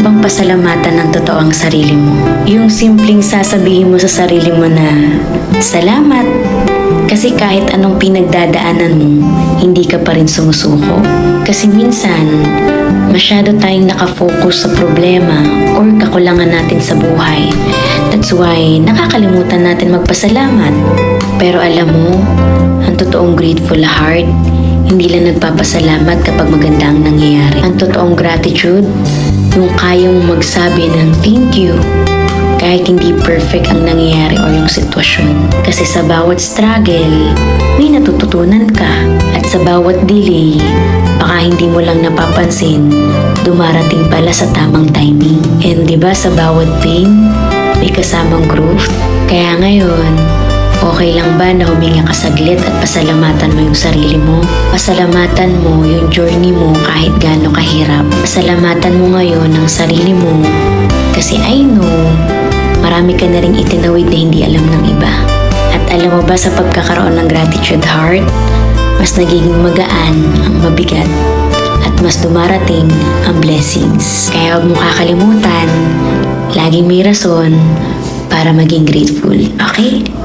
bang pasalamatan ng totoo ang sarili mo? Yung simpleng sasabihin mo sa sarili mo na, salamat. Kasi kahit anong pinagdadaanan mo, hindi ka pa rin sumusuko. Kasi minsan, masyado tayong nakafocus sa problema or kakulangan natin sa buhay. That's why, nakakalimutan natin magpasalamat. Pero alam mo, ang totoong grateful heart, hindi lang nagpapasalamat kapag maganda ang nangyayari. Ang totoong gratitude, yung kaya mong magsabi ng thank you kahit hindi perfect ang nangyayari o yung sitwasyon. Kasi sa bawat struggle, may natututunan ka. At sa bawat delay, baka hindi mo lang napapansin, dumarating pala sa tamang timing. And diba sa bawat pain, may kasamang growth. Kaya ngayon, okay lang ba na huminga ka saglit at pasalamatan mo yung sarili mo? Pasalamatan mo yung journey mo kahit gaano kahirap. Pasalamatan mo ngayon ang sarili mo kasi I know, marami ka na rin itinawid na hindi alam ng iba. At alam mo ba sa pagkakaroon ng gratitude heart, mas nagiging magaan ang mabigat at mas dumarating ang blessings. Kaya huwag mo kakalimutan, laging may rason para maging grateful. Okay?